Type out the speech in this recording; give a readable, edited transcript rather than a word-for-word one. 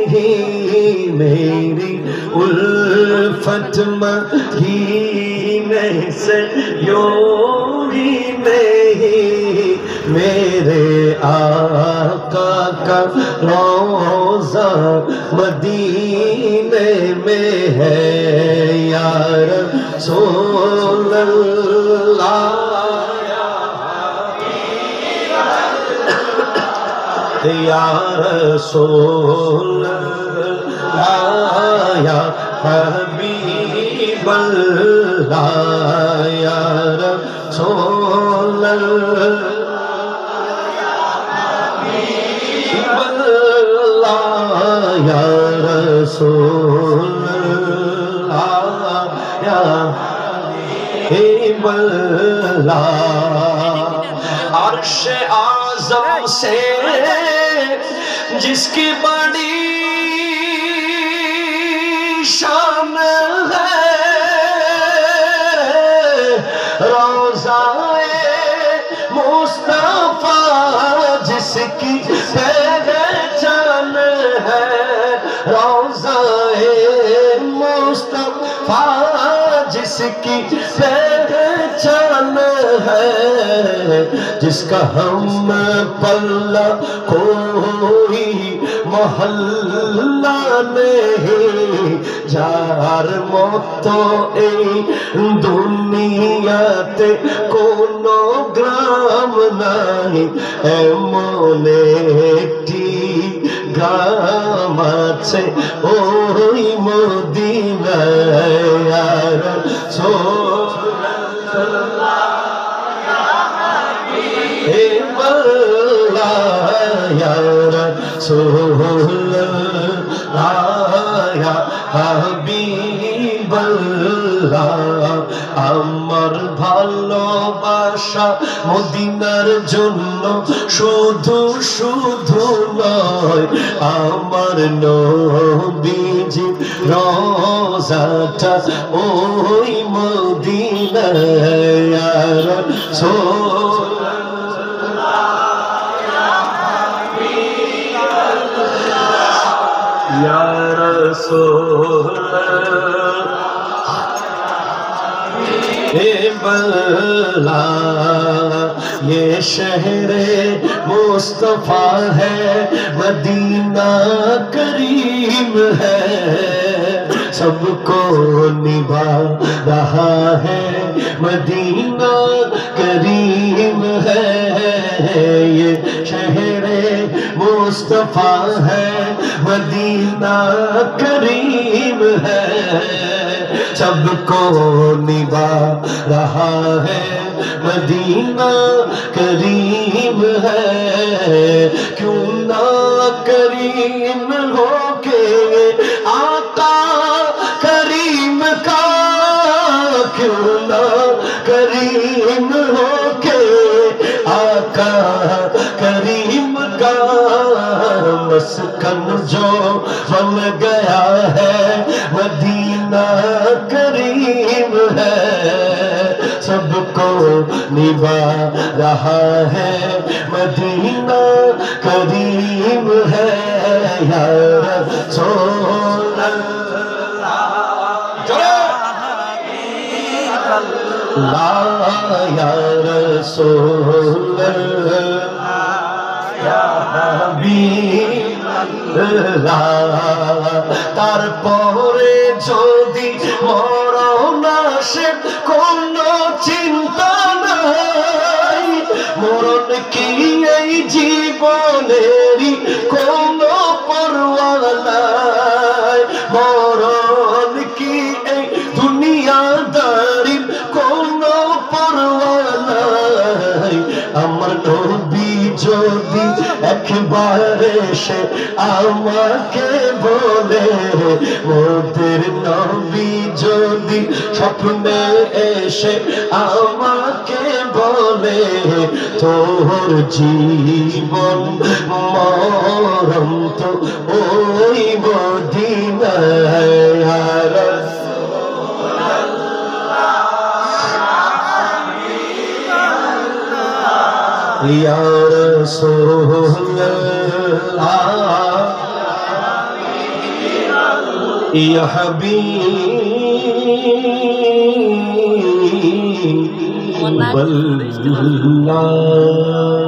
ही मेरी उल्फत मदीने से यूं ही नहीं मेरे आका का रोज़ा मदीने में है या रसूल अल्लाह या रसूल अल्लाह या हबीब अल्लाह या रसूल अल्लाह या रसूल अल्लाह या हबीब अल्लाह। अर्श आज़म से जिसकी बड़ी शान है रोज़ाए मुस्तफ़ा जिसकी पहचान है रोज़ाए मुस्तफ़ा जिसकी पहचान है जिसका हम पल्ला कोई मोहल्ला नहीं যার মতো এই দুনিয়াতে কোনো গ্রাম নাই এমন একটি গ্রাম আছে ওই মদিনায় আর আমার ভালোবাসা মদিনার জন্য শুধু শুধু নয় আমার নবীজি রোজাটা ওই মদিনায় আর या रसूल बल्ला ये शहरे मुस्तफा है मदीना करीम है सबको निभा रहा है मदीना करीम है ये शहरे मुस्तफा है मदीना करीम है सबको निभा रहा है मदीना करीम है क्यों ना करीम होके आका करीम का क्यों ना करीम होके आका करीम का मस्कन जो बन गया है मदीना करीम है सबको निभा रहा है मदीना करीम है या रसूल अल्लाह या रसूल या हबीब তারপরে যদি মরণ আসে কোনো চিন্তা নাই মরণ কি এই জীবনেরই কোনো পরোয়া নাই মরণ কি এই দুনিয়াদারির কোনো পরোয়া নাই আমার নবী যদি একবার এসে আমাকে বলে মোদের নবী যদি স্বপ্নে এসে আমাকে বলে তোর জীবন মরণ তো ওই মদিনায় या रसूल अल्लाह ইয়া হাবিবাল্লাহ